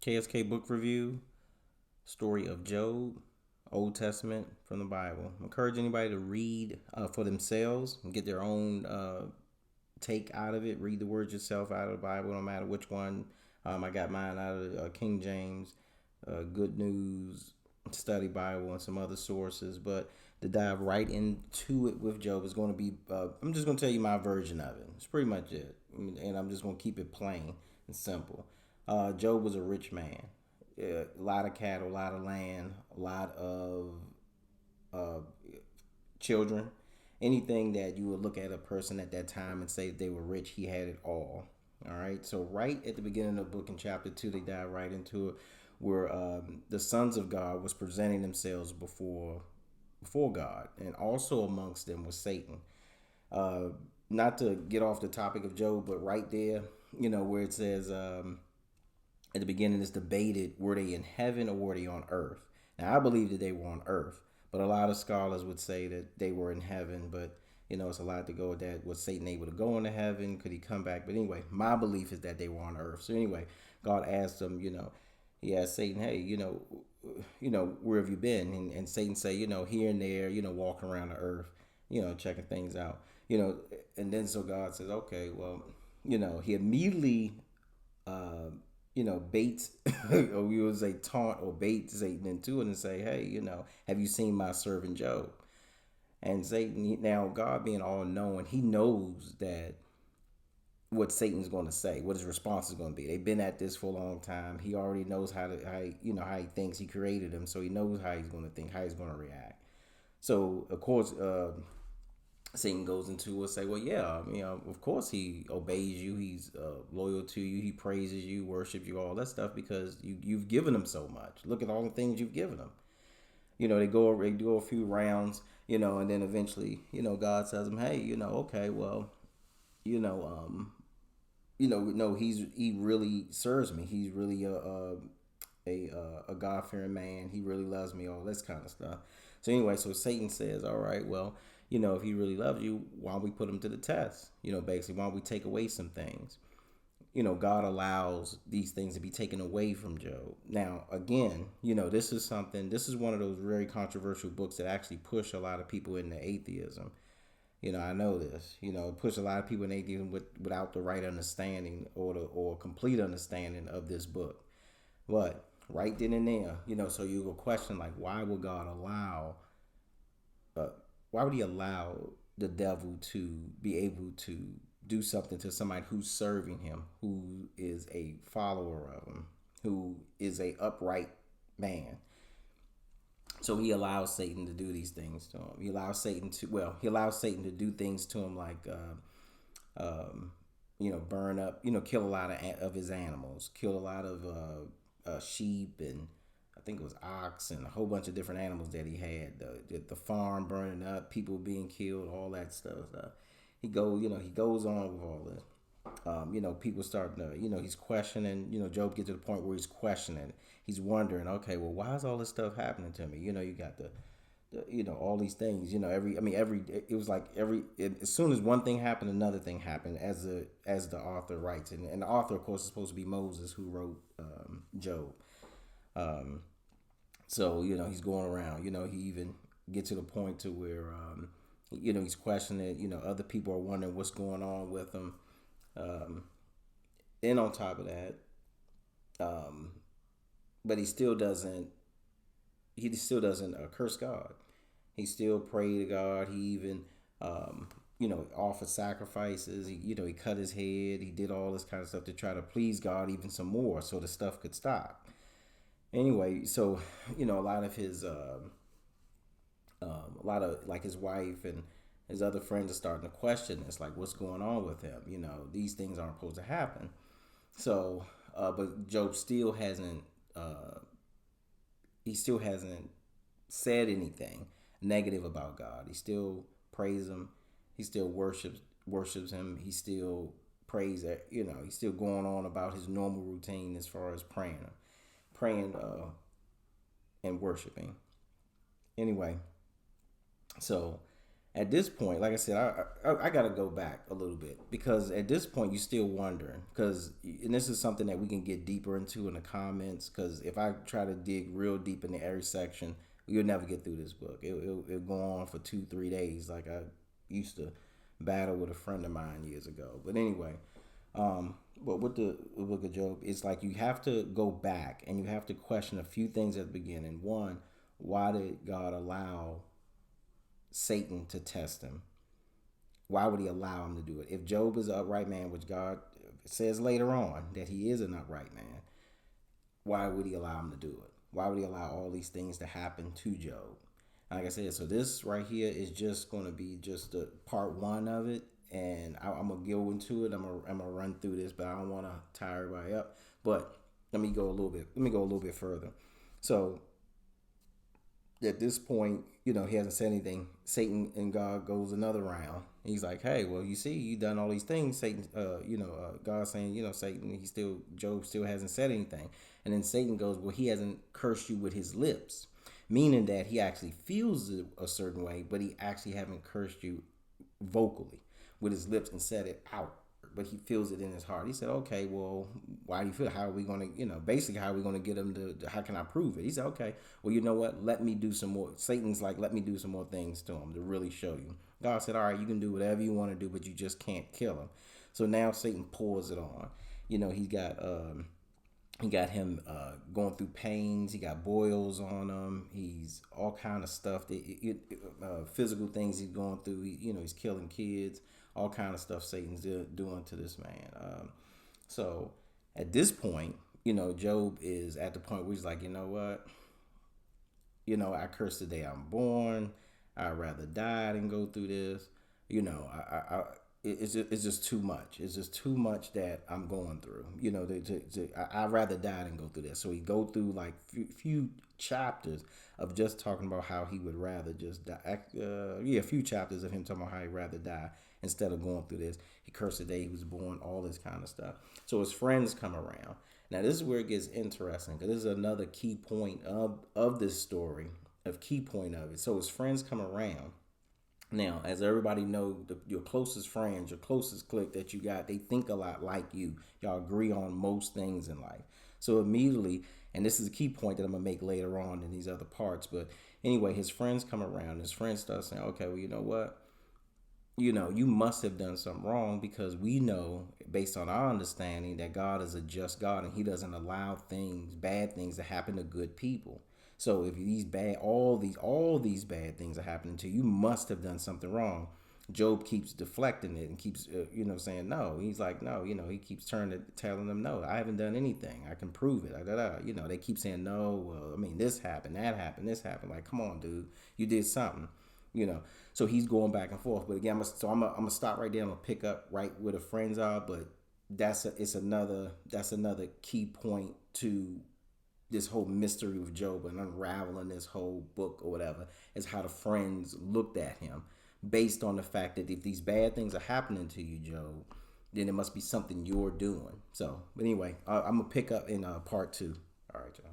KSK Book Review, Story of Job, Old Testament from the Bible. I encourage anybody to read for themselves and get their own take out of it. Read the words yourself out of the Bible, no matter which one. I got mine out of King James, Good News, Study Bible, and some other sources. But to dive right into it with Job is going to be, I'm just going to tell you my version of it. It's pretty much it. And I'm just going to keep it plain and simple. Job was a rich man. A lot of cattle, a lot of land, a lot of uh, children. Anything that you would look at a person at that time and say they were rich, he had it all. All right. So right at the beginning of the book in chapter 2, they dive right into it, where the sons of God was presenting themselves before God, and also amongst them was Satan. Uh, Not to get off the topic of Job, but right there, where it says at the beginning, it's debated, were they in heaven or were they on earth? Now, I believe that they were on earth, but a lot of scholars would say that they were in heaven. But it's a lot to go with that. Was Satan able to go into heaven? Could he come back? But anyway, my belief is that they were on earth. So anyway, God asked them, he asked Satan, hey, where have you been? And Satan say, here and there, walking around the earth, checking things out, and then so God says, okay, well, he immediately, baits, or we would say taunt or bait Satan into it and say, hey, have you seen my servant Job? And Satan, now God being all knowing, he knows that what Satan's going to say, what his response is going to be. They've been at this for a long time. He already knows how he thinks. He created him, so he knows how he's going to think, how he's going to react. So of course, Satan goes into it, say, well, yeah, of course he obeys you. He's loyal to you. He praises you, worships you, all that stuff, because you've given him so much. Look at all the things you've given him. They do a few rounds, and then eventually, God says them, hey, okay, well, no, he really serves me. He's really a God fearing man. He really loves me. All this kind of stuff. So anyway, so Satan says, all right, well, if he really loves you, why don't we put him to the test? Basically, why don't we take away some things? God allows these things to be taken away from Job. Now, again, this is one of those very controversial books that actually push a lot of people into atheism. I know this. Push a lot of people in atheism without the right understanding or complete understanding of this book. But right then and there, so you go question, like, why would God allow? Why would He allow the devil to be able to do something to somebody who's serving Him, who is a follower of Him, who is a upright man? So He allows Satan to do these things to him. He allows Satan to do things to him, like, burn up, kill a lot of his animals, kill a lot of sheep, and I think it was ox and a whole bunch of different animals that he had. The farm burning up, people being killed, all that stuff. He goes on with all this. People starting to, he's questioning, Job gets to the point where he's questioning. He's wondering, okay, well, why is all this stuff happening to me? You got all these things, it was like as soon as one thing happened, another thing happened, as the author writes. And the author, of course, is supposed to be Moses, who wrote Job. So, he's going around, he even gets to the point to where, he's questioning, other people are wondering what's going on with him. And on top of that, but he still doesn't curse God. He still pray to God. He even, offered sacrifices. He cut his head. He did all this kind of stuff to try to please God even some more, so the stuff could stop. Anyway, so, a lot of his, like his wife and his other friends are starting to question this, like, what's going on with him? These things aren't supposed to happen. So, but Job still hasn't, said anything negative about God. He still praises him. He still worships him. He still prays that, he's still going on about his normal routine as far as praying and worshiping. Anyway, so at this point, like I said, I got to go back a little bit because at this point you're still wondering because and this is something that we can get deeper into in the comments because if I try to dig real deep into every section, you'll never get through this book. It'll go on for 2-3 days like I used to battle with a friend of mine years ago. But anyway, but with the book of Job, it's like you have to go back and you have to question a few things at the beginning. One, why did God allow Satan to test him? Why would he allow him to do it? If Job is an upright man, which God says later on that he is an upright man, why would he allow him to do it? Why would he allow all these things to happen to Job? Like I said, so this right here is just going to be just the part one of it, and I'm gonna go into it. I'm gonna run through this, but I don't want to tie everybody up. But let me go a little bit. Let me go a little bit further. So at this point, he hasn't said anything. Satan and God goes another round. He's like, hey, well, you see, you done all these things. Satan, God saying, Satan, Job still hasn't said anything. And then Satan goes, well, he hasn't cursed you with his lips, meaning that he actually feels it a certain way, but he actually haven't cursed you vocally with his lips and said it out, but he feels it in his heart. He said, okay, well, why do you feel? How are we going to, basically, how are we going to get him how can I prove it? He said, okay, well, you know what? Let me do some more. Satan's like, let me do some more things to him to really show you. God said, all right, you can do whatever you want to do, but you just can't kill him. So now Satan pours it on. He got him going through pains. He got boils on him. He's all kind of stuff. Physical things he's going through. He's killing kids. All kind of stuff Satan's doing to this man. So at this point, Job is at the point where he's like, you know what? I curse the day I'm born. I'd rather die than go through this. It's just too much. It's just too much that I'm going through. I'd rather die than go through this. So he go through like few chapters of just talking about how he would rather just die. A few chapters of him talking about how he'd rather die instead of going through this. He cursed the day he was born, all this kind of stuff. So his friends come around. Now this is where it gets interesting because this is another key point of this story, of key point of it. So his friends come around. Now, as everybody know, your closest friends, your closest clique that you got, they think a lot like you. Y'all agree on most things in life. So immediately, and this is a key point that I'm going to make later on in these other parts, but anyway, his friends come around. His friends start saying, okay, well, you know what? You must have done something wrong because we know, based on our understanding, that God is a just God and he doesn't allow bad things to happen to good people. So if all these bad things are happening to you, you must have done something wrong. Job keeps deflecting it and keeps, saying no. He's like, no, he keeps telling them, no, I haven't done anything. I can prove it. They keep saying, no, well, I mean, this happened, that happened, this happened. Like, come on, dude, you did something, So he's going back and forth. But again, I'm gonna stop right there. I'm gonna pick up right where the friends are. But that's another key point to this whole mystery of Job and unraveling this whole book or whatever is how the friends looked at him based on the fact that if these bad things are happening to you, Job, then it must be something you're doing. So, but anyway, I'm gonna pick up in part 2. All right, y'all.